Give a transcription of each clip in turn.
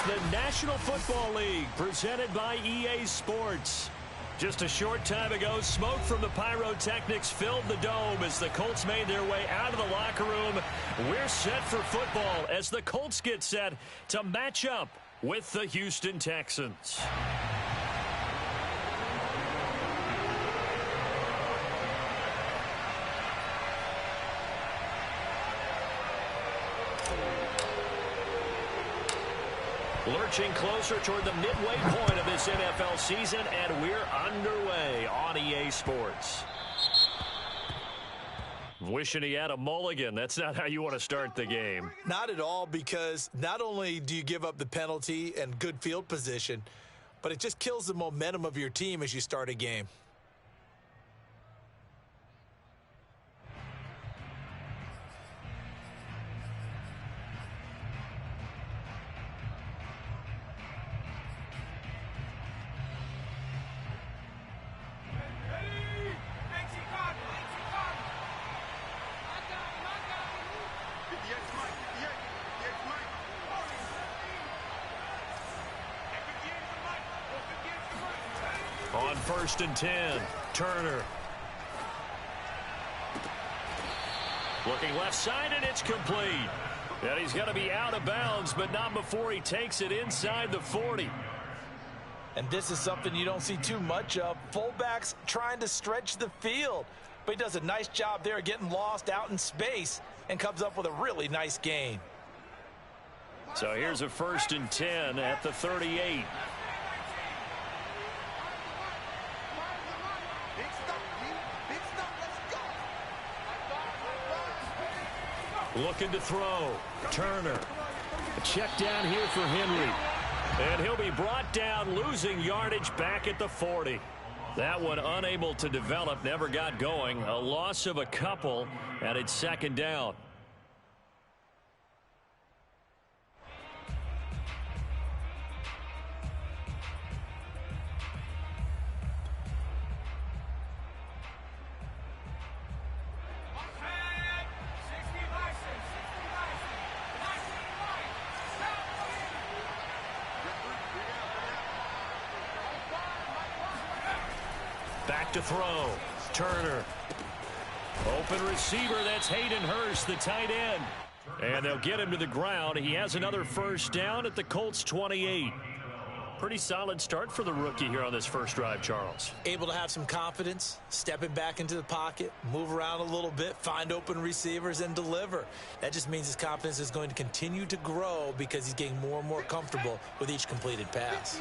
It's the National Football League presented by EA Sports. Just a short time ago, smoke from the pyrotechnics filled the dome as the Colts made their way out of the locker room. We're set for football as the Colts get set to match up with the Houston Texans. Lurching closer toward the midway point of this NFL season, and we're underway on EA Sports. Wishing he had a mulligan. That's not how you want to start the game. Not at all, because not only do you give up the penalty and good field position, but it just kills the momentum of your team as you start a game. On 1st and 10, Turner. Looking left side, and it's complete. And he's going to be out of bounds, but not before he takes it inside the 40. And this is something you don't see too much of. Fullbacks trying to stretch the field. But he does a nice job there getting lost out in space and comes up with a really nice gain. So here's a 1st and 10 at the 38. Looking to throw. Turner. A check down here for Henry. And he'll be brought down, losing yardage back at the 40. That one unable to develop, never got going. A loss of a couple, and it's 2nd down. Back to throw. Turner. Open receiver. That's Hayden Hurst, the tight end. And they'll get him to the ground. He has another 1st down at the Colts 28. Pretty solid start for the rookie here on this first drive, Charles. Able to have some confidence, stepping back into the pocket, move around a little bit, find open receivers, and deliver. That just means his confidence is going to continue to grow because he's getting more and more comfortable with each completed pass.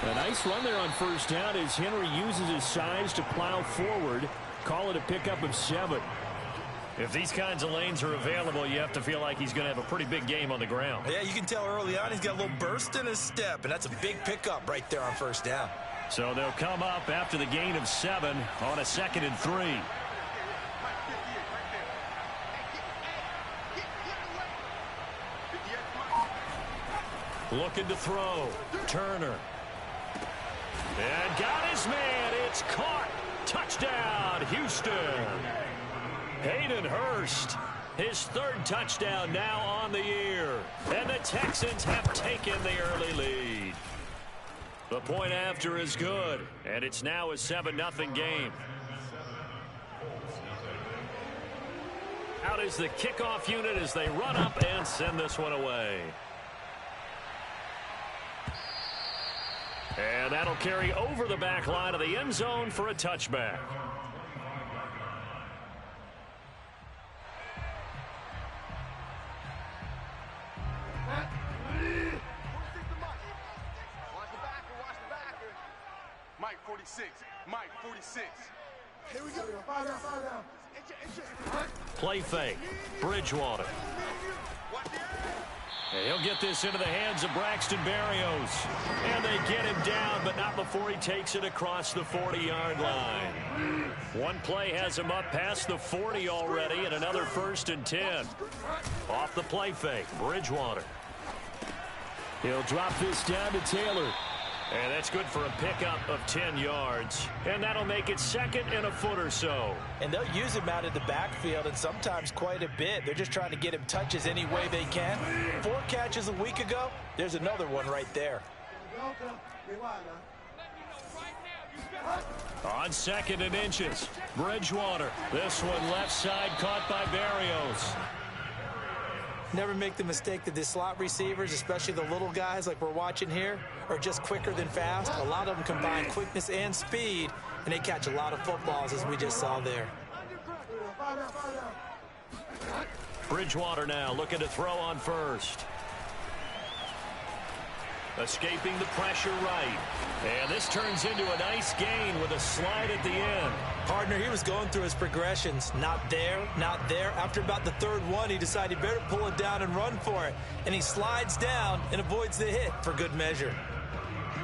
A nice run there on 1st down as Henry uses his size to plow forward. Call it a pickup of 7. If these kinds of lanes are available, you have to feel like he's going to have a pretty big game on the ground. Yeah, you can tell early on he's got a little burst in his step, and that's a big pickup right there on 1st down. So they'll come up after the gain of 7 on a 2nd and 3. Looking to throw. Turner. And got his man. It's caught. Touchdown, Houston. Hayden Hurst, his 3rd touchdown now on the year. And the Texans have taken the early lead. The point after is good, and it's now a 7-0 game. Out is the kickoff unit as they run up and send this one away. And that'll carry over the back line of the end zone for a touchback. Mike 46. Mike 46. Here we go. Fire down. Play fake. Bridgewater. And he'll get this into the hands of Braxton Berrios. And they get him down, but not before he takes it across the 40-yard line. One play has him up past the 40 already, and another 1st and 10. Off the play fake, Bridgewater. He'll drop this down to Taylor. And that's good for a pickup of 10 yards. And that'll make it 2nd and a foot or so. And they'll use him out of the backfield, and sometimes quite a bit. They're just trying to get him touches any way they can. 4 catches a week ago. There's another one right there. On 2nd and inches, Bridgewater. This one left side caught by Barrios. Never make the mistake that the slot receivers, especially the little guys like we're watching here, are just quicker than fast. A lot of them combine quickness and speed, and they catch a lot of footballs, as we just saw there. Bridgewater now looking to throw on first. Escaping the pressure right. And this turns into a nice gain with a slide at the end. Partner, he was going through his progressions. Not there, not there. After about the 3rd one, he decided he better pull it down and run for it. And he slides down and avoids the hit for good measure.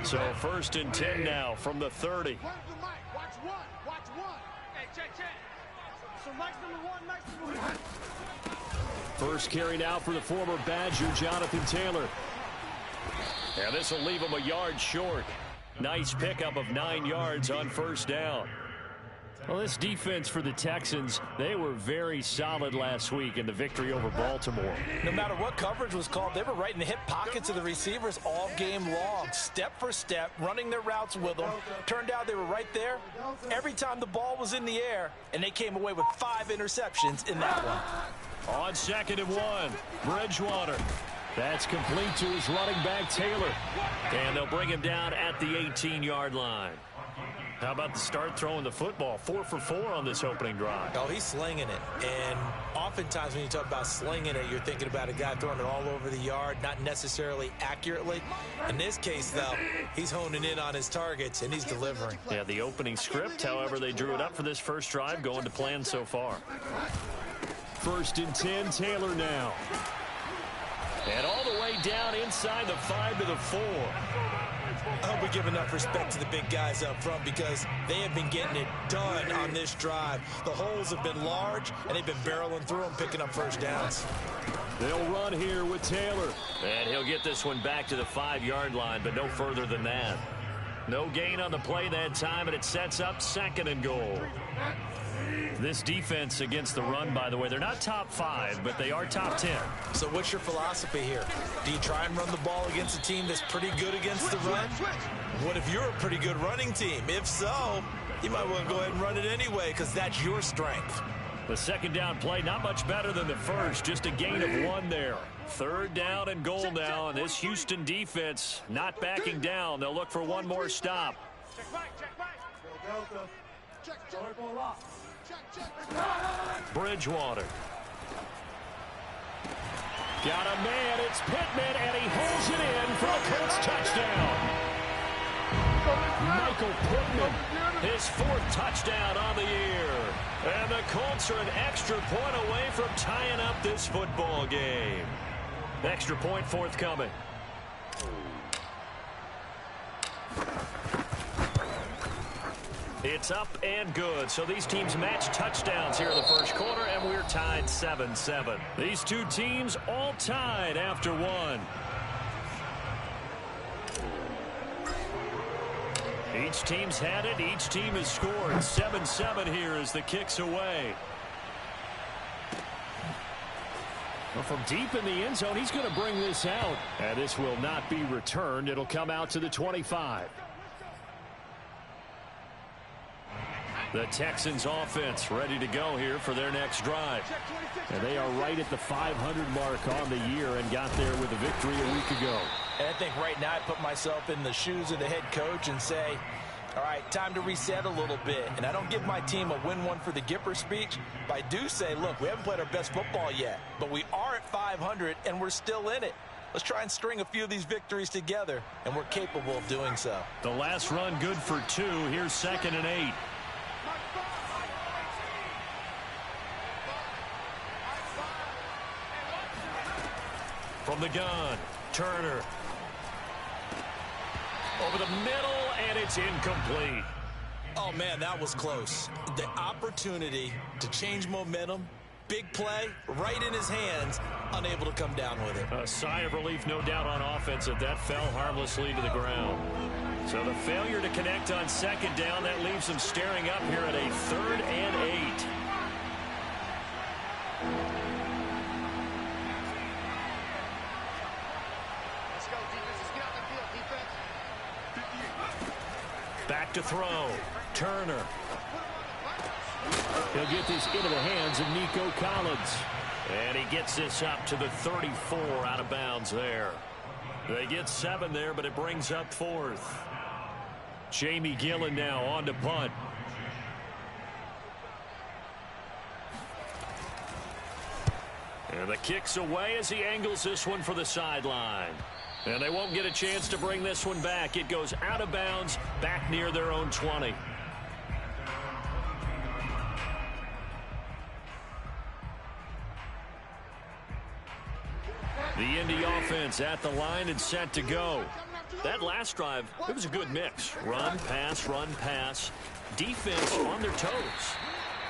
So 1st and 10 now from the 30. Watch one. Hey, check. So Mike's number 1, Mike's number 1. First carry now for the former Badger, Jonathan Taylor. And this will leave him a yard short. Nice pickup of 9 yards on 1st down. Well, this defense for the Texans, they were very solid last week in the victory over Baltimore. No matter what coverage was called, they were right in the hip pockets of the receivers all game long, step for step, running their routes with them. Turned out they were right there every time the ball was in the air, and they came away with 5 interceptions in that one. On 2nd and 1, Bridgewater. That's complete to his running back, Taylor. And they'll bring him down at the 18-yard line. How about the start throwing the football? 4 for 4 on this opening drive. Oh, he's slinging it. And oftentimes when you talk about slinging it, you're thinking about a guy throwing it all over the yard, not necessarily accurately. In this case, though, he's honing in on his targets, and he's delivering. Yeah, the opening script, however, they drew it up for this first drive, going to plan so far. 1st and 10, Taylor now. And all the way down inside the 5 to the 4. I hope we give enough respect to the big guys up front because they have been getting it done on this drive. The holes have been large, and they've been barreling through them, picking up 1st downs. They'll run here with Taylor. And he'll get this one back to the 5-yard line, but no further than that. No gain on the play that time, and it sets up 2nd and goal. This defense against the run, by the way, they're not top 5, but they are top 10. So what's your philosophy here? Do you try and run the ball against a team that's pretty good against the run? What if you're a pretty good running team? If so, you might want to go ahead and run it anyway because that's your strength. The 2nd down play, not much better than the first, just a gain of 1 there. 3rd down and goal now, and this Houston defense not backing down. They'll look for one more stop. Bridgewater. Got a man, it's Pittman, and he holds it in for a Colts touchdown. Michael Pittman, his 4th touchdown on the year. And the Colts are an extra point away from tying up this football game. Extra point forthcoming. It's up and good. So these teams match touchdowns here in the first quarter, and we're tied 7-7. These two teams all tied after 1. Each team's had it. Each team has scored. 7-7 here as the kick's away. Well, from deep in the end zone, he's going to bring this out. And this will not be returned. It'll come out to the 25. The Texans offense ready to go here for their next drive. And they are right at the 500 mark on the year and got there with a victory a week ago. And I think right now I put myself in the shoes of the head coach and say, all right, time to reset a little bit. And I don't give my team a win one for the Gipper speech, but I do say, look, we haven't played our best football yet, but we are at 500 and we're still in it. Let's try and string a few of these victories together, and we're capable of doing so. The last run good for 2. Here's 2nd and 8. From the gun, Turner. Over the middle, and it's incomplete. Oh, man, that was close. The opportunity to change momentum, big play, right in his hands, unable to come down with it. A sigh of relief, no doubt, on offense, that fell harmlessly to the ground. So the failure to connect on second down, that leaves them staring up here at a 3rd and 8. Let's go, defense. Let's get out the field, defense. Back to throw. Turner. He'll get this into the hands of Nico Collins. And he gets this up to the 34 out of bounds there. They get 7 there, but it brings up 4th. Jamie Gillen now on to punt. And the kick's away as he angles this one for the sideline. And they won't get a chance to bring this one back. It goes out of bounds back near their own 20. The Indy offense at the line and set to go. That last drive, it was a good mix. Run, pass, defense on their toes.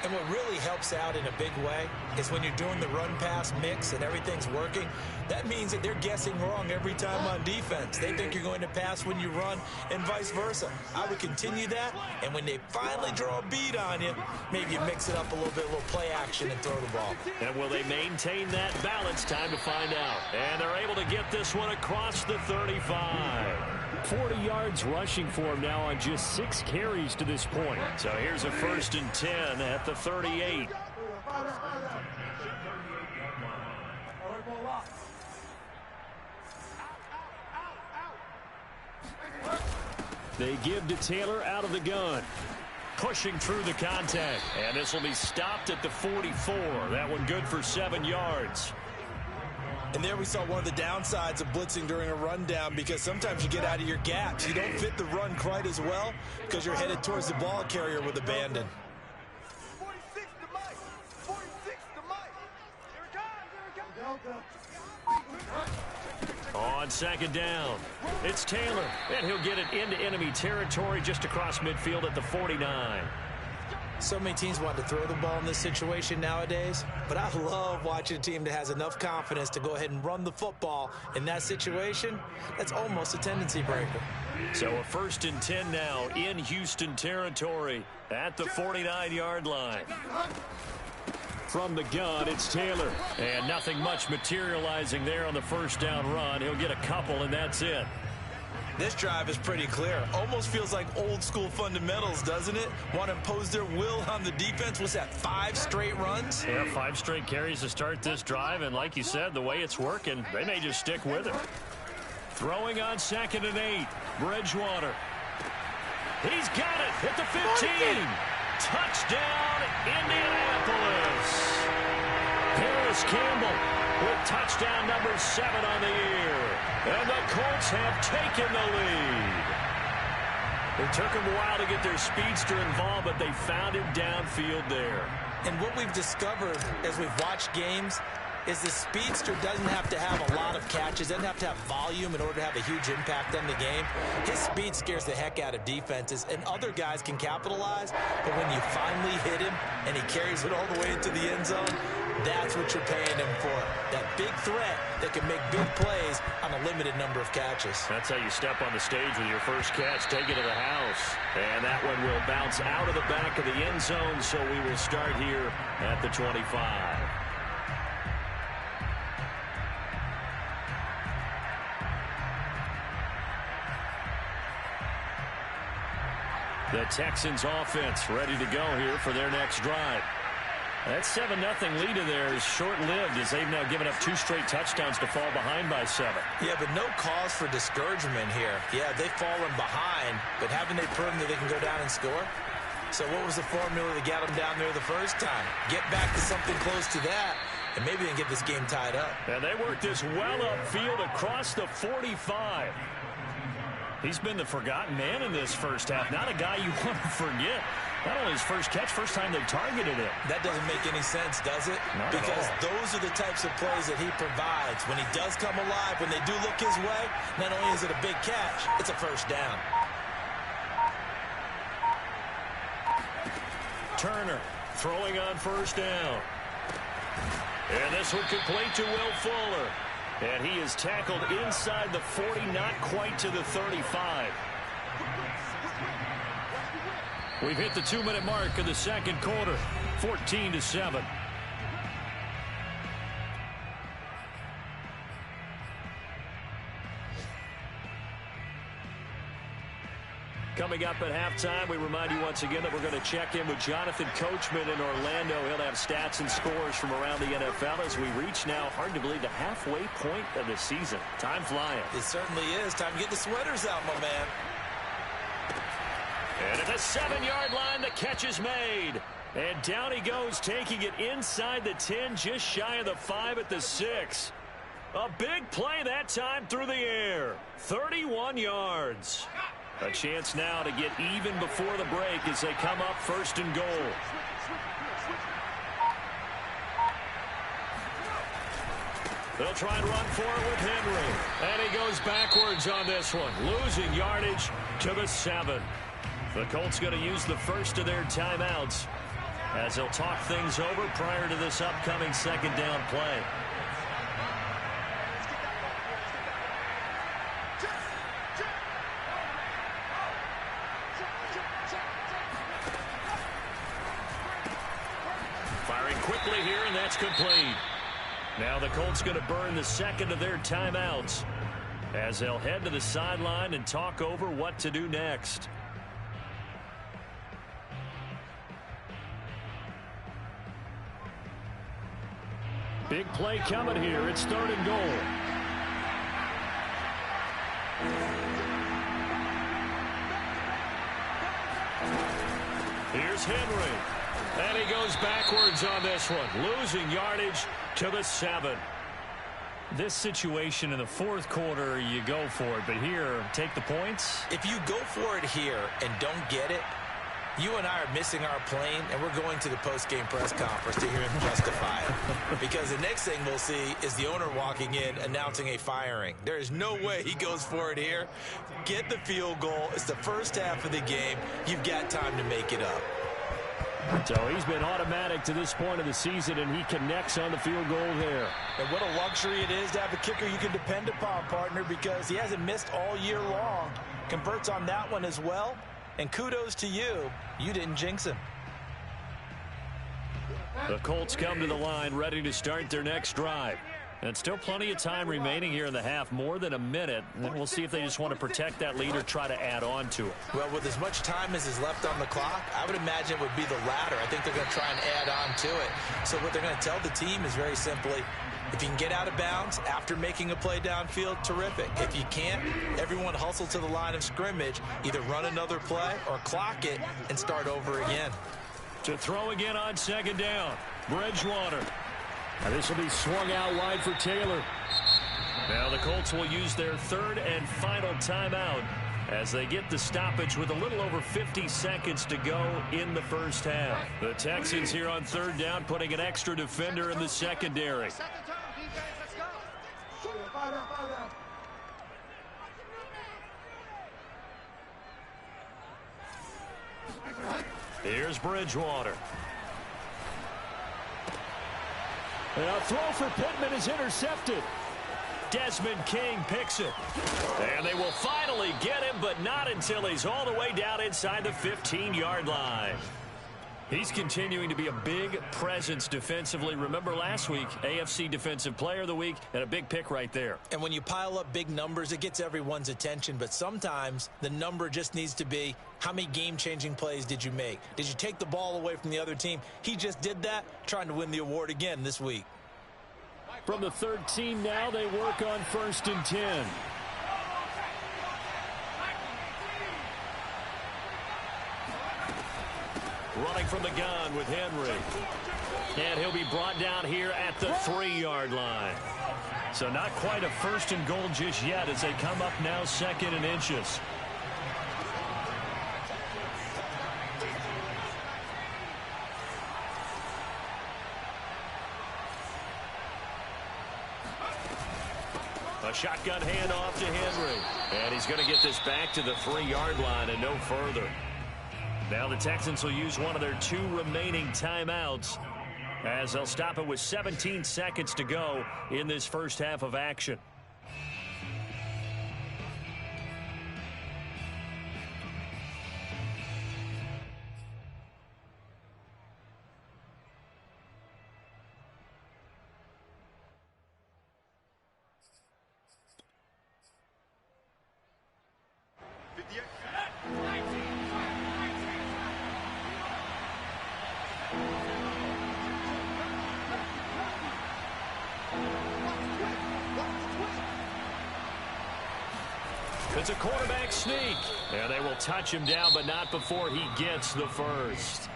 And what really helps out in a big way is when you're doing the run-pass mix and everything's working, that means that they're guessing wrong every time on defense. They think you're going to pass when you run and vice versa. I would continue that, and when they finally draw a beat on you, maybe you mix it up a little bit, a little play action and throw the ball. And will they maintain that balance? Time to find out. And they're able to get this one across the 35. 40 yards rushing for him now on just 6 carries to this point. So here's a 1st and 10 at the 38. They give to Taylor out of the gun. Pushing through the contact. And this will be stopped at the 44. That one good for 7 yards. And there we saw one of the downsides of blitzing during a rundown, because sometimes you get out of your gaps. You don't fit the run quite as well because you're headed towards the ball carrier with abandon. 46 to Mike. 46 to Mike. Here it comes. On second down, it's Taylor, and he'll get it into enemy territory just across midfield at the 49. So many teams want to throw the ball in this situation nowadays, but I love watching a team that has enough confidence to go ahead and run the football in that situation. That's almost a tendency breaker. So a 1st and 10 now in Houston territory at the 49-yard line. From the gun, it's Taylor. And nothing much materializing there on the 1st down run. He'll get a couple, and that's it. This drive is pretty clear. Almost feels like old school fundamentals, doesn't it? Want to impose their will on the defense. What's that, 5 straight runs? Yeah, 5 straight carries to start this drive. And like you said, the way it's working, they may just stick with it. Throwing on 2nd and 8. Bridgewater. He's got it at the 15. Touchdown, Indianapolis. Harris Campbell with touchdown number 7 on the year. And the Colts have taken the lead. It took them a while to get their speedster involved, but they found him downfield there. And what we've discovered as we've watched games is the speedster doesn't have to have a lot of catches, doesn't have to have volume in order to have a huge impact on the game. His speed scares the heck out of defenses, and other guys can capitalize, but when you finally hit him and he carries it all the way into the end zone, that's what you're paying him for. That big threat that can make big plays on a limited number of catches. That's how you step on the stage with your first catch. Take it to the house. And that one will bounce out of the back of the end zone, so we will start here at the 25. The Texans offense ready to go here for their next drive. That 7-0 lead in there is short-lived as they've now given up 2 straight touchdowns to fall behind by 7. Yeah, but no cause for discouragement here. Yeah, they've fallen behind, but haven't they proven that they can go down and score? So what was the formula that got them down there the first time? Get back to something close to that, and maybe they can get this game tied up. And they work this well upfield across the 45. He's been the forgotten man in this first half. Not a guy you want to forget. Not only his first catch, first time they targeted him. That doesn't make any sense, does it? Not because at all. Those are the types of plays that he provides. When he does come alive, when they do look his way, not only is it a big catch, it's a first down. Turner throwing on 1st down. And this one complete to Will Fuller. And he is tackled inside the 40, not quite to the 35. We've hit the 2-minute mark of the second quarter, 14-7. Coming up at halftime, we remind you once again that we're going to check in with Jonathan Coachman in Orlando. He'll have stats and scores from around the NFL as we reach now, hard to believe, the halfway point of the season. Time flying. It certainly is. Time to get the sweaters out, my man. And at the 7-yard line, the catch is made. And down he goes, taking it inside the 10, just shy of the 5 at the 6. A big play that time through the air. 31 yards. A chance now to get even before the break as they come up 1st and goal. They'll try and run for it with Henry. And he goes backwards on this one, losing yardage to the 7. The Colts going to use the first of their timeouts as they'll talk things over prior to this upcoming 2nd down play. Firing quickly here, and that's complete. Now the Colts going to burn the 2nd of their timeouts as they'll head to the sideline and talk over what to do next. Big play coming here. It's 3rd and goal. Here's Henry. And he goes backwards on this one, losing yardage to the 7. This situation in the 4th quarter, you go for it. But here, take the points. If you go for it here and don't get it, you and I are missing our plane, and we're going to the post-game press conference to hear him justify it. Because the next thing we'll see is the owner walking in announcing a firing. There is no way he goes for it here. Get the field goal. It's the first half of the game. You've got time to make it up. So he's been automatic to this point of the season, and he connects on the field goal there. And what a luxury it is to have a kicker you can depend upon, partner, because he hasn't missed all year long. Converts on that one as well. And kudos to you. You didn't jinx him. The Colts come to the line ready to start their next drive. And still plenty of time remaining here in the half, more than a minute. And we'll see if they just want to protect that lead or try to add on to it. Well, with as much time as is left on the clock, I would imagine it would be the latter. I think they're going to try and add on to it. So what they're going to tell the team is very simply, if you can get out of bounds after making a play downfield, terrific. If you can't, everyone hustle to the line of scrimmage, either run another play or clock it and start over again. To throw again on 2nd down, Bridgewater. Now this will be swung out wide for Taylor. Now the Colts will use their 3rd and final timeout as they get the stoppage with a little over 50 seconds to go in the first half. The Texans here on 3rd down, putting an extra defender in the secondary. Here's Bridgewater. And a throw for Pittman is intercepted. Desmond King picks it. And they will finally get him, but not until he's all the way down inside the 15-yard line. He's continuing to be a big presence defensively. Remember last week, AFC Defensive Player of the Week, and a big pick right there. And when you pile up big numbers, it gets everyone's attention. But sometimes the number just needs to be, how many game-changing plays did you make? Did you take the ball away from the other team? He just did that, trying to win the award again this week. From the 13 now, they work on 1st and 10. Running from the gun with Henry. And he'll be brought down here at the 3-yard line. So not quite a 1st and goal just yet as they come up now 2nd and inches. A shotgun handoff to Henry. And he's going to get this back to the 3-yard line and no further. Now the Texans will use one of their 2 remaining timeouts as they'll stop it with 17 seconds to go in this first half of action. It's a quarterback sneak. And they will touch him down, but not before he gets the first.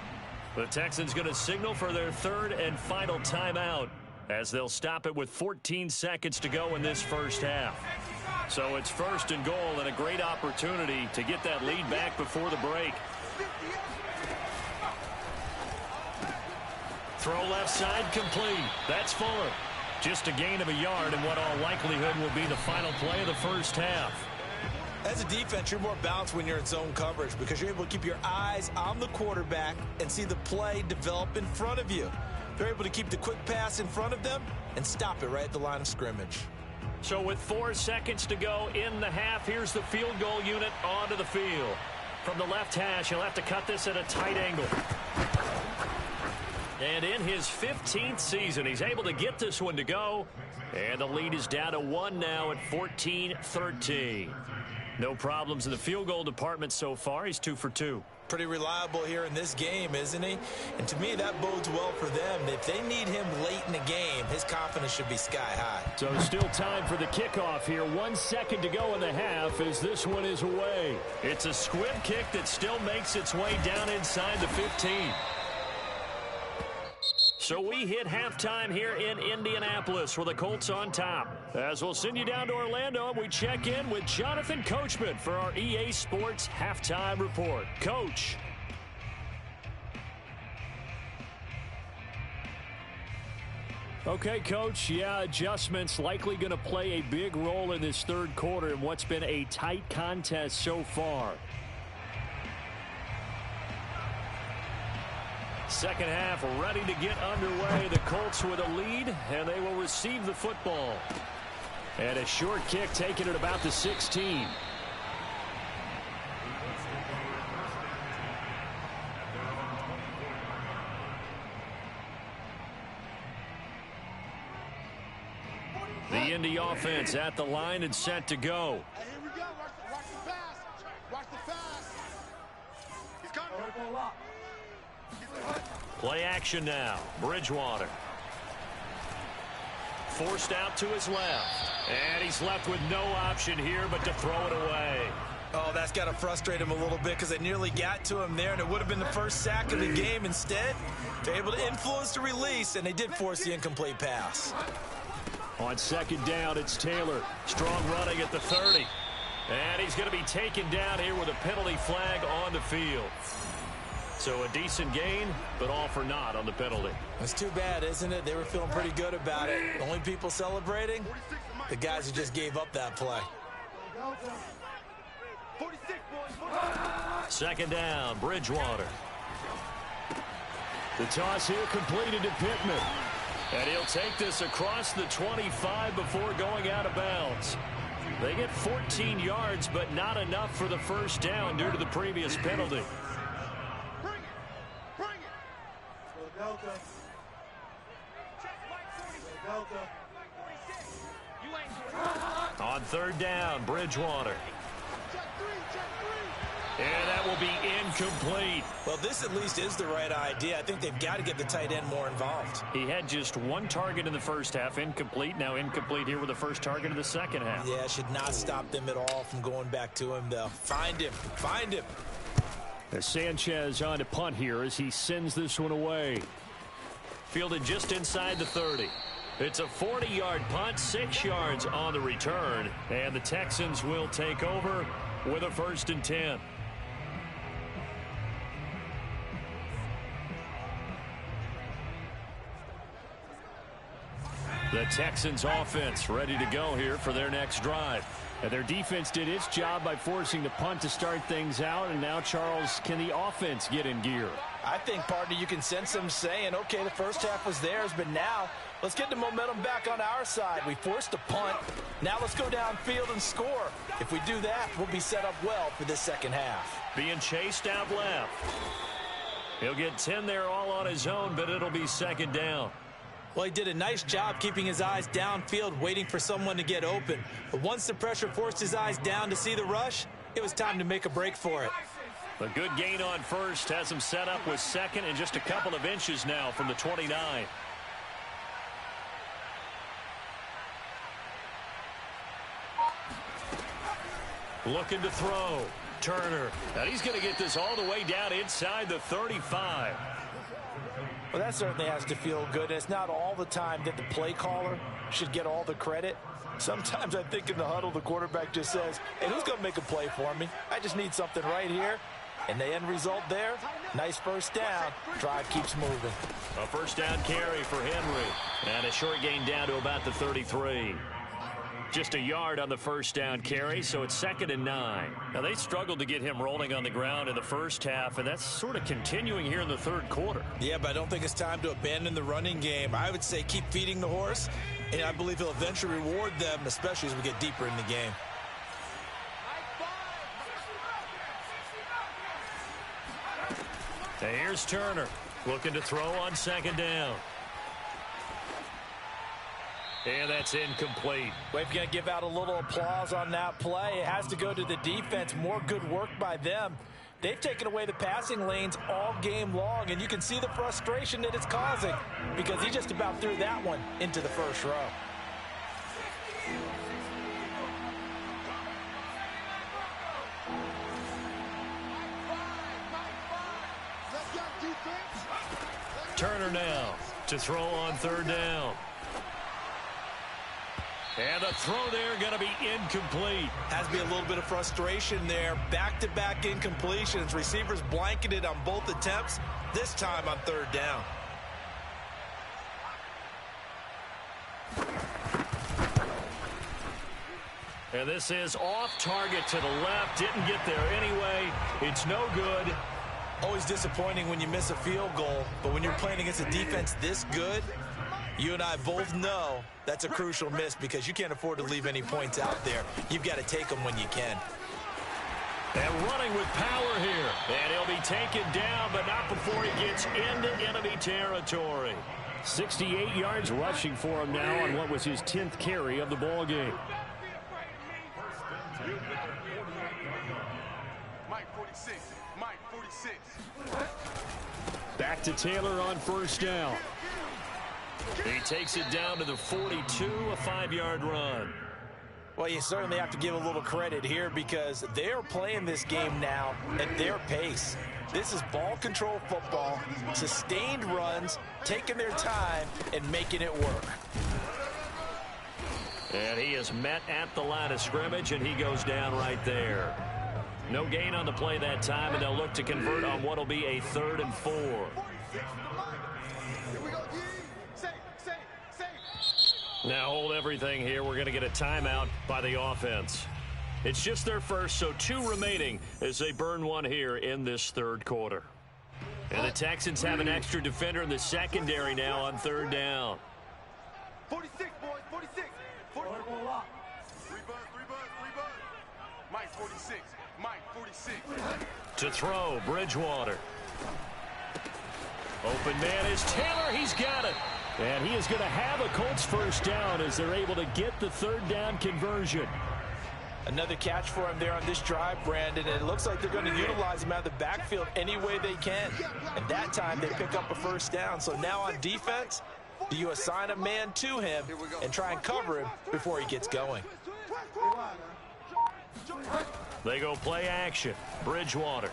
The Texans going to signal for their third and final timeout as they'll stop it with 14 seconds to go in this first half. So it's first and goal and a great opportunity to get that lead back before the break. Throw left side complete. That's Fuller. Just a gain of a yard in what all likelihood will be the final play of the first half. As a defense, you're more balanced when you're in zone coverage because you're able to keep your eyes on the quarterback and see the play develop in front of you. They're able to keep the quick pass in front of them and stop it right at the line of scrimmage. So with 4 seconds to go in the half, here's the field goal unit onto the field. From the left hash, he'll have to cut this at a tight angle. And in his 15th season, he's able to get this one to go. And the lead is down to 1 now at 14-13. No problems in the field goal department so far. He's 2 for 2. Pretty reliable here in this game, isn't he? And to me, that bodes well for them. If they need him late in the game, his confidence should be sky high. So still time for the kickoff here. 1 second to go in the half as this one is away. It's a squib kick that still makes its way down inside the 15. So we hit halftime here in Indianapolis with the Colts on top. As we'll send you down to Orlando, we check in with Jonathan Coachman for our EA Sports Halftime Report. Coach. Okay, Coach, yeah, adjustments likely going to play a big role in this third quarter in what's been a tight contest so far. Second half ready to get underway. The Colts with a lead, and they will receive the football. And a short kick taken at about the 16. The Indy offense at the line and set to go. Hey, here we go. Watch the pass. Watch the pass. He's coming. Play action now. Bridgewater. Forced out to his left. And he's left with no option here but to throw it away. Oh, that's got to frustrate him a little bit because they nearly got to him there, and it would have been the first sack of the game. Instead, they're able to influence the release, and they did force the incomplete pass. On second down, it's Taylor. Strong running at the 30. And he's going to be taken down here with a penalty flag on the field. So a decent gain, but all for naught on the penalty. It's too bad, isn't it? They were feeling pretty good about it. The only people celebrating, the guys who just gave up that play. 46, boys. Second down, Bridgewater. The toss here completed to Pittman. And he'll take this across the 25 before going out of bounds. They get 14 yards, but not enough for the first down due to the previous penalty. On third down, Bridgewater. And that will be incomplete. Well, this at least is the right idea. I think they've got to get the tight end more involved. He had just 1 target in the first half, incomplete. Now incomplete here with the first target of the second half. Yeah, should not stop them at all from going back to him, though. Find him. Find him. As Sanchez on to punt here as he sends this one away. Fielded just inside the 30. It's a 40-yard punt, 6 yards on the return. And the Texans will take over with a 1st and 10. The Texans offense ready to go here for their next drive. And their defense did its job by forcing the punt to start things out. And now, Charles, can the offense get in gear? I think, partner, you can sense them saying, okay, the first half was theirs, but now let's get the momentum back on our side. We forced a punt. Now let's go downfield and score. If we do that, we'll be set up well for this second half. Being chased out left. He'll get 10 there all on his own, but it'll be second down. Well, he did a nice job keeping his eyes downfield, waiting for someone to get open. But once the pressure forced his eyes down to see the rush, it was time to make a break for it. A good gain on first has him set up with second and just a couple of inches now from the 29. Looking to throw. Turner. And he's going to get this all the way down inside the 35. Well, that certainly has to feel good. It's not all the time that the play caller should get all the credit. Sometimes I think in the huddle, the quarterback just says, hey, who's going to make a play for me? I just need something right here. And the end result there, nice first down. Drive keeps moving. A first down carry for Henry. And a short gain down to about the 33. Just a yard on the first down carry, so it's 2nd and 9. Now, they struggled to get him rolling on the ground in the first half, and that's sort of continuing here in the third quarter. Yeah, but I don't think it's time to abandon the running game. I would say keep feeding the horse, and I believe he'll eventually reward them, especially as we get deeper in the game. Now here's Turner, looking to throw on 2nd down. And that's incomplete. Well, if you're going to give out a little applause on that play, it has to go to the defense. More good work by them. They've taken away the passing lanes all game long, and you can see the frustration that it's causing because he just about threw that one into the first row. Turner now to throw on 3rd down. And the throw there going to be incomplete. Has to be a little bit of frustration there. Back-to-back incompletions. Receivers blanketed on both attempts, this time on 3rd down. And this is off target to the left. Didn't get there anyway. It's no good. Always disappointing when you miss a field goal, but when you're playing against a defense this good, you and I both know that's a crucial miss because you can't afford to leave any points out there. You've got to take them when you can. And running with power here. And he'll be taken down, but not before he gets into enemy territory. 68 yards rushing for him now on what was his 10th carry of the ball game. Mike 46. Mike 46. Back to Taylor on 1st down. He takes it down to the 42, a 5-yard run. Well, you certainly have to give a little credit here because they are playing this game now at their pace. This is ball control football, sustained runs, taking their time, and making it work. And he is met at the line of scrimmage, and he goes down right there. No gain on the play that time, and they'll look to convert on what will be a 3rd and 4. Now hold everything here. We're going to get a timeout by the offense. It's just their first, so 2 remaining as they burn one here in this 3rd quarter. And the Texans have an extra defender in the secondary now on 3rd down. 46, boys, 46. 46. 3 buzz. Mike 46. Mike 46. To throw, Bridgewater. Open man is Taylor. He's got it. And he is going to have a Colts first down as they're able to get the 3rd down conversion. Another catch for him there on this drive, Brandon. And it looks like they're going to utilize him out of the backfield any way they can. And that time they pick up a first down. So now on defense, do you assign a man to him and try and cover him before he gets going? They go play action. Bridgewater.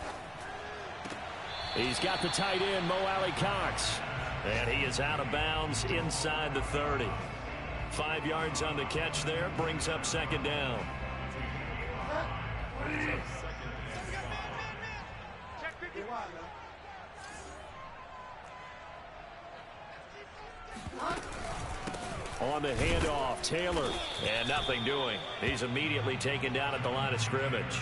He's got the tight end, Mo Alley-Cox. And he is out of bounds inside the 30. 5 yards on the catch there. Brings up 2nd down. On the handoff, Taylor. And nothing doing. He's immediately taken down at the line of scrimmage.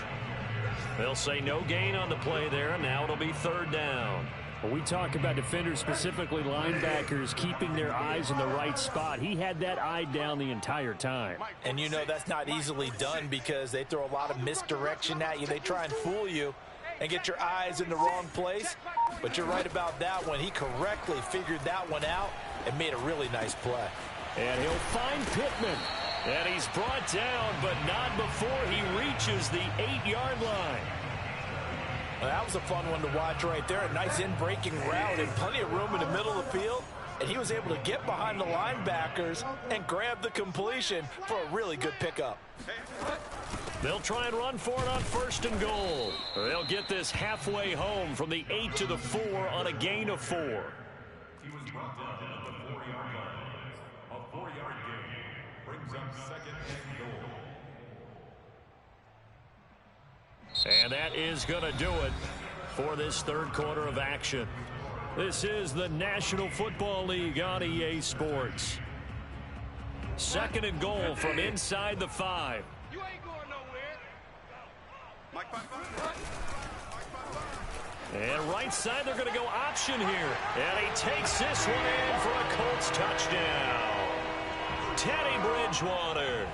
They'll say no gain on the play there. Now it'll be 3rd down. When we talk about defenders, specifically linebackers, keeping their eyes in the right spot, he had that eye down the entire time. And you know that's not easily done because they throw a lot of misdirection at you. They try and fool you and get your eyes in the wrong place. But you're right about that one. He correctly figured that one out and made a really nice play. And he'll find Pittman. And he's brought down, but not before he reaches the 8-yard line. Well, that was a fun one to watch right there. A nice in-breaking route and plenty of room in the middle of the field. And he was able to get behind the linebackers and grab the completion for a really good pickup. They'll try and run for it on 1st and goal. They'll get this halfway home from the 8 to the 4 on a gain of 4. He was brought down at the 4-yard line. A 4-yard gain brings up 2nd and goal. And that is going to do it for this 3rd quarter of action. This is the National Football League on EA Sports. 2nd and goal from inside the 5. You ain't going nowhere. Mike, Mike, Mike. And right side, they're going to go option here. And he takes this one in for a Colts touchdown. Teddy Bridgewater.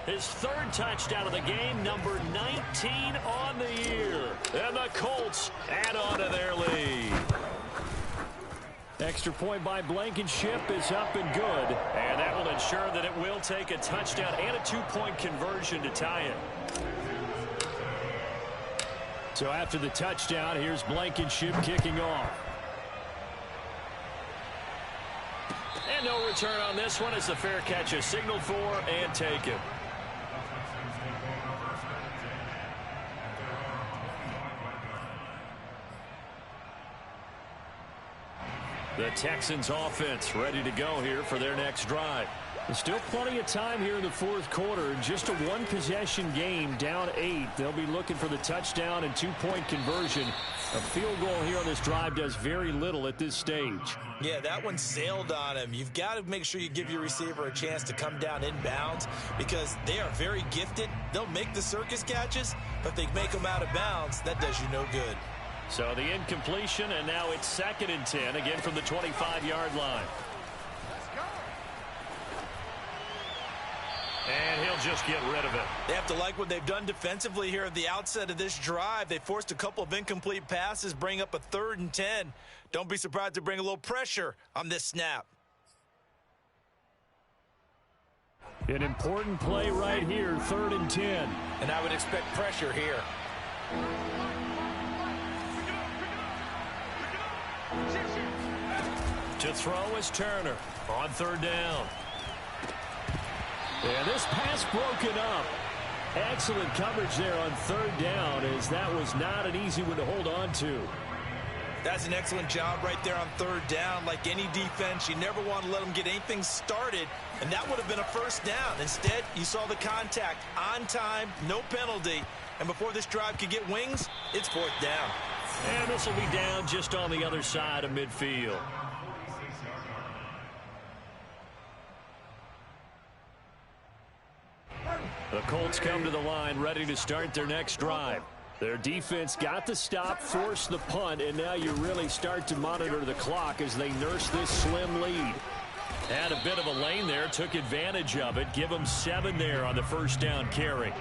His 3rd touchdown of the game, number 19 on the year. And the Colts add on to their lead. Extra point by Blankenship is up and good. And that will ensure that it will take a touchdown and a 2-point conversion to tie it. So after the touchdown, here's Blankenship kicking off. And no return on this one as the fair catch is signaled for and taken. The Texans offense ready to go here for their next drive. There's still plenty of time here in the 4th quarter. Just a 1-possession game, down 8. They'll be looking for the touchdown and 2-point conversion. A field goal here on this drive does very little at this stage. Yeah, that one sailed on him. You've got to make sure you give your receiver a chance to come down inbounds because they are very gifted. They'll make the circus catches, but they make them out of bounds. That does you no good. So the incompletion, and now it's 2nd and 10, again from the 25-yard line. And he'll just get rid of it. They have to like what they've done defensively here at the outset of this drive. They forced a couple of incomplete passes, bring up a 3rd and 10. Don't be surprised to bring a little pressure on this snap. An important play right here, 3rd and 10. And I would expect pressure here. To throw is Turner on 3rd down. And this pass broken up. Excellent coverage there on 3rd down, as that was not an easy one to hold on to. That's an excellent job right there on 3rd down. Like any defense, you never want to let them get anything started, and that would have been a 1st down. Instead, you saw the contact on time, no penalty, and before this drive could get wings, it's 4th down. And this will be down just on the other side of midfield. The Colts come to the line ready to start their next drive. Their defense got the stop, forced the punt, and now you really start to monitor the clock as they nurse this slim lead. Had a bit of a lane there, took advantage of it. Give them 7 there on the 1st down carry.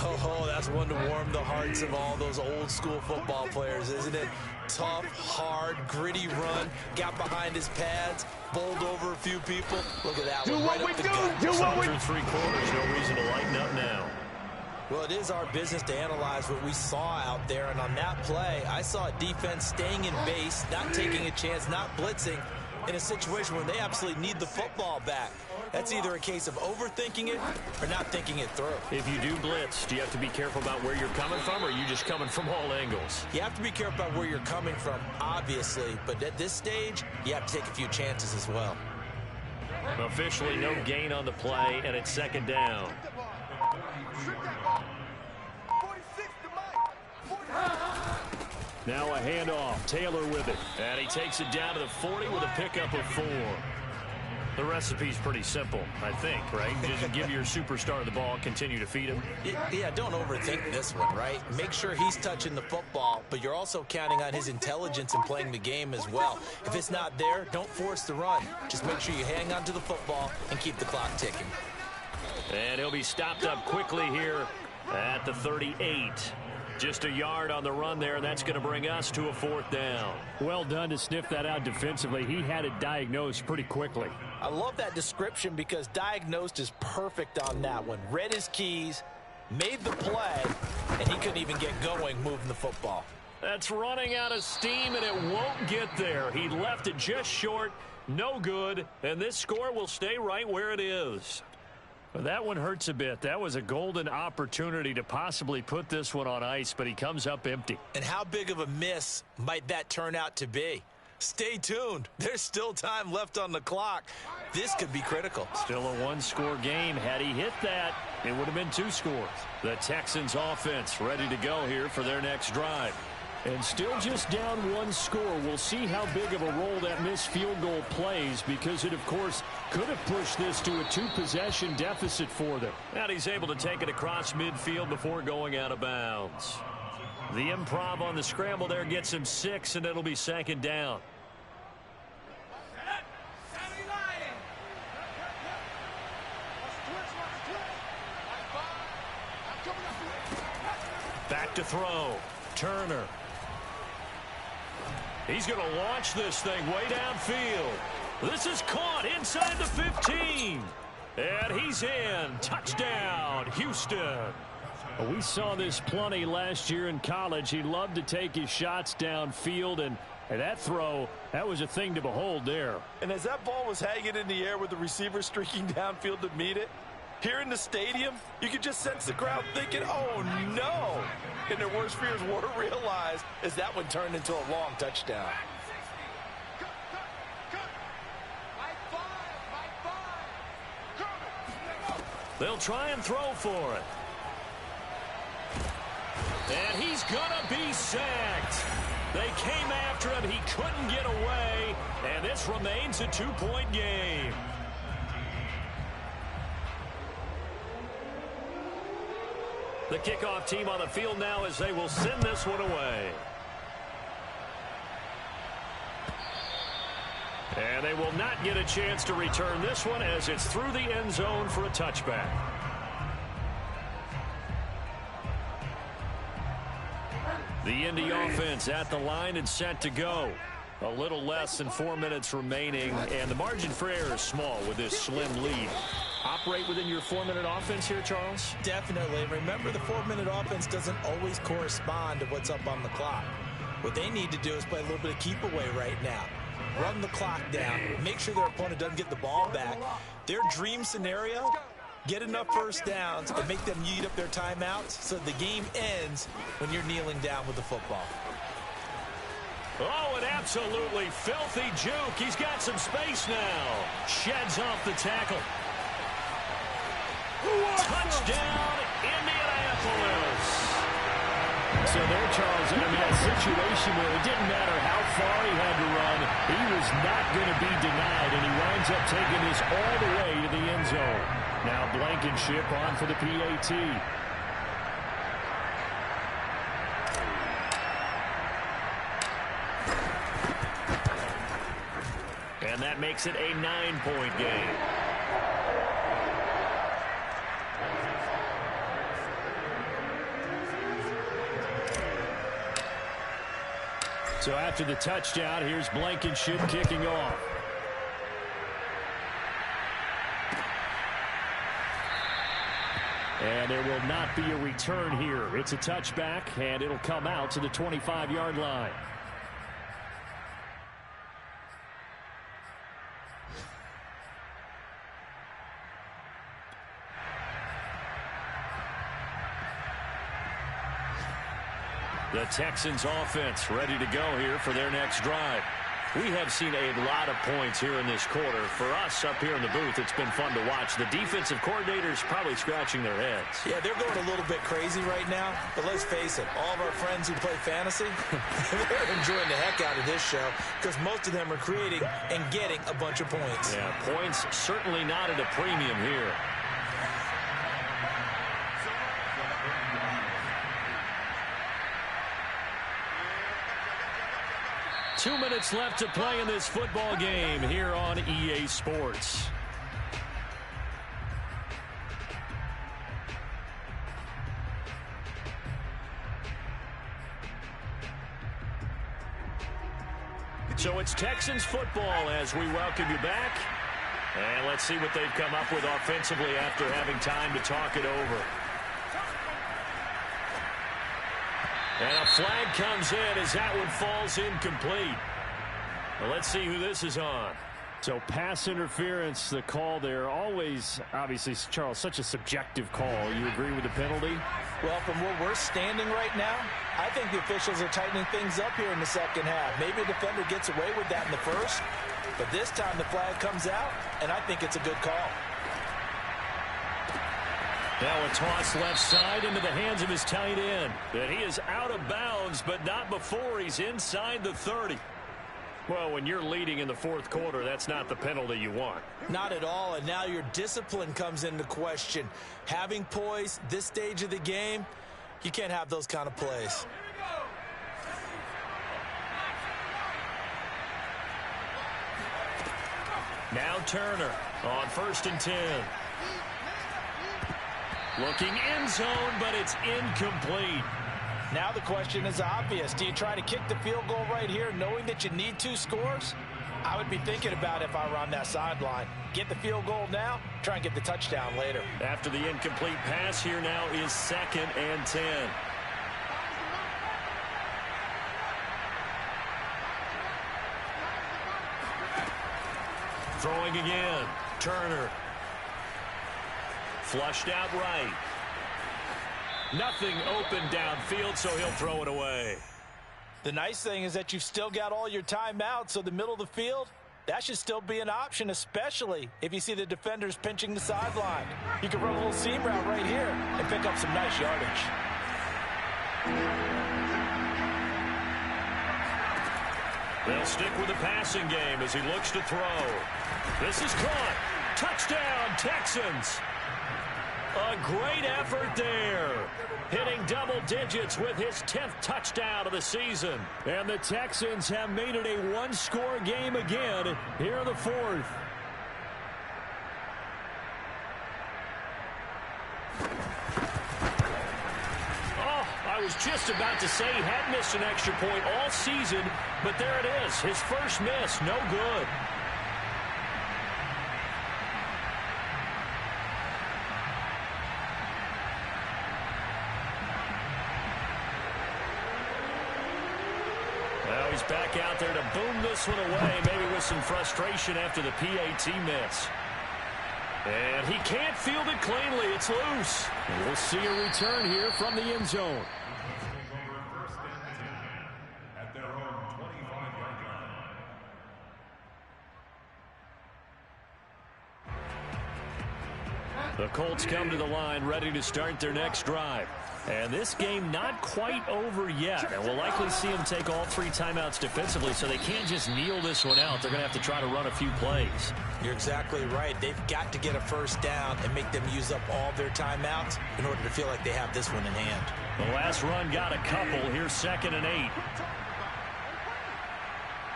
Oh, that's one to warm the hearts of all those old school football players, isn't it? Tough, hard, gritty run, got behind his pads, bowled over a few people. Look at that one, right up the gut. Do what we do. 3 quarters, no reason to lighten up now. Well, it is our business to analyze what we saw out there, and on that play, I saw a defense staying in base, not taking a chance, not blitzing, in a situation where they absolutely need the football back. That's either a case of overthinking it or not thinking it through. If you do blitz, do you have to be careful about where you're coming from, or are you just coming from all angles? You have to be careful about where you're coming from, obviously, but at this stage, you have to take a few chances as well. Officially no gain on the play, and it's 2nd down. Now a handoff. Taylor with it. And he takes it down to the 40 with a pickup of 4. The recipe's pretty simple, I think, right? Just give your superstar the ball, continue to feed him. Yeah, don't overthink this one, right? Make sure he's touching the football, but you're also counting on his intelligence in playing the game as well. If it's not there, don't force the run. Just make sure you hang on to the football and keep the clock ticking. And he'll be stopped up quickly here at the 38. Just a yard on the run there, and that's going to bring us to a 4th down. Well done to sniff that out defensively. He had it diagnosed pretty quickly. I love that description because diagnosed is perfect on that one. Read his keys, made the play, and he couldn't even get going moving the football. That's running out of steam, and it won't get there. He left it just short, no good, and this score will stay right where it is. Well, that one hurts a bit. That was a golden opportunity to possibly put this one on ice, but he comes up empty. And how big of a miss might that turn out to be? Stay tuned. There's still time left on the clock. This could be critical. Still a one-score game. Had he hit that, it would have been 2 scores. The Texans offense ready to go here for their next drive. And still just down 1 score. We'll see how big of a role that missed field goal plays, because it, of course, could have pushed this to a 2-possession deficit for them. And he's able to take it across midfield before going out of bounds. The improv on the scramble there gets him 6, and it'll be 2nd down. Back to throw. Turner. He's going to launch this thing way downfield. This is caught inside the 15. And he's in. Touchdown, Houston. We saw this plenty last year in college. He loved to take his shots downfield, and that throw, that was a thing to behold there. And as that ball was hanging in the air with the receiver streaking downfield to meet it, here in the stadium, you could just sense the crowd thinking, oh, no. And their worst fears were realized as that one turned into a long touchdown. They'll try and throw for it. And he's going to be sacked. They came after him. He couldn't get away. And this remains a 2-point game. The kickoff team on the field now as they will send this one away. And they will not get a chance to return this one as it's through the end zone for a touchback. The Indy offense at the line and set to go. A little less than 4 minutes remaining, and the margin for error is small with this slim lead. Operate within your 4-minute offense here, Charles? Definitely. Remember, the 4-minute offense doesn't always correspond to what's up on the clock. What they need to do is play a little bit of keep away right now. Run the clock down. Make sure their opponent doesn't get the ball back. Their dream scenario, get enough first downs and make them eat up their timeouts so the game ends when you're kneeling down with the football. Oh, an absolutely filthy juke. He's got some space now. Sheds off the tackle. Touchdown, Indianapolis. So there, Charles, in that situation where it didn't matter how far he had to run, he was not going to be denied, and he winds up taking this all the way to the end zone. Now Blankenship on for the PAT. And that makes it a 9-point game. So after the touchdown, here's Blankenship kicking off. And there will not be a return here. It's a touchback, and it'll come out to the 25-yard line. The Texans offense ready to go here for their next drive. We have seen a lot of points here in this quarter. For us up here in the booth, it's been fun to watch. The defensive coordinators probably scratching their heads. Yeah, they're going a little bit crazy right now. But let's face it, all of our friends who play fantasy, they're enjoying the heck out of this show because most of them are creating and getting a bunch of points. Yeah, points certainly not at a premium here. Two minutes left to play in this football game here on EA Sports. So it's Texans football as we welcome you back. And let's see what they've come up with offensively after having time to talk it over. And a flag comes in as that one falls incomplete. Well, let's see who this is on. So pass interference, the call there. Always, obviously, Charles, such a subjective call. You agree with the penalty? Well, from where we're standing right now, I think the officials are tightening things up here in the second half. Maybe a defender gets away with that in the first, but this time the flag comes out, and I think it's a good call. Now a toss left side into the hands of his tight end. And he is out of bounds, but not before he's inside the 30. Well, when you're leading in the fourth quarter, that's not the penalty you want. Not at all, and now your discipline comes into question. Having poise this stage of the game, you can't have those kind of plays. Now Turner on 1st and 10. Looking end zone, but it's incomplete. Now the question is obvious. Do you try to kick the field goal right here knowing that you need 2 scores? I would be thinking about it if I were on that sideline. Get the field goal now, try and get the touchdown later. After the incomplete pass, here now is 2nd and 10. Throwing again. Turner. Flushed out right. Nothing open downfield, so he'll throw it away. The nice thing is that you've still got all your timeouts, so the middle of the field, that should still be an option, especially if you see the defenders pinching the sideline. You can run a little seam route right here and pick up some nice yardage. They'll stick with the passing game as he looks to throw. This is caught. Touchdown, Texans. A great effort there. Hitting double digits with his 10th touchdown of the season. And the Texans have made it a one-score game again here in the fourth. Oh, I was just about to say he had missed an extra point all season, but there it is. His first miss, no good. He's back out there to boom this one away, maybe with some frustration after the PAT miss. And he can't field it cleanly. It's loose. And we'll see a return here from the end zone. At their own 25-yard line. The Colts come to the line ready to start their next drive. And this game not quite over yet. And we'll likely see them take all 3 timeouts defensively, so they can't just kneel this one out. They're going to have to try to run a few plays. You're exactly right. They've got to get a first down and make them use up all their timeouts in order to feel like they have this one in hand. The last run got a couple. Here's 2nd and 8.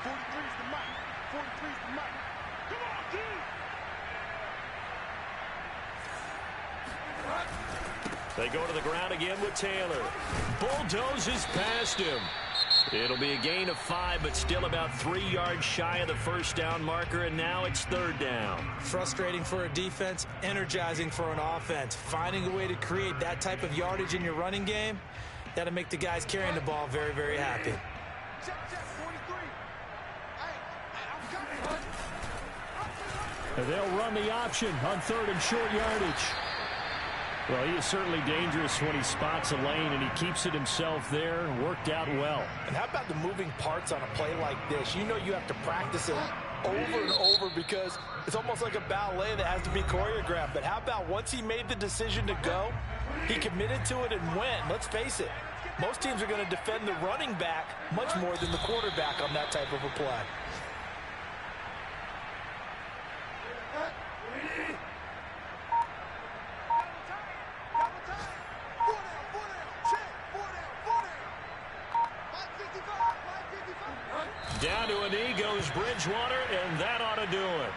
43's the mic. 43's the mic. Come on, dude. They go to the ground again with Taylor. Bulldozes past him. It'll be a gain of 5, but still about 3 yards shy of the first down marker, and now it's 3rd down. Frustrating for a defense, energizing for an offense. Finding a way to create that type of yardage in your running game, that'll make the guys carrying the ball very, very happy. Check, 43. Hey, I'm coming. And they'll run the option on 3rd and short yardage. Well, he is certainly dangerous when he spots a lane, and he keeps it himself there. Worked out well. And how about the moving parts on a play like this? You know you have to practice it over and over because it's almost like a ballet that has to be choreographed. But how about once he made the decision to go, he committed to it and went. Let's face it, most teams are going to defend the running back much more than the quarterback on that type of a play. Down to a knee goes Bridgewater, and that ought to do it.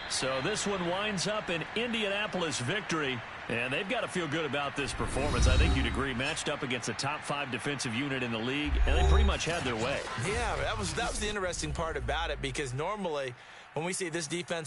So this one winds up an Indianapolis victory, and they've got to feel good about this performance. I think you'd agree, matched up against a top 5 defensive unit in the league, and they pretty much had their way. Yeah, that was the interesting part about it, because normally when we see this defense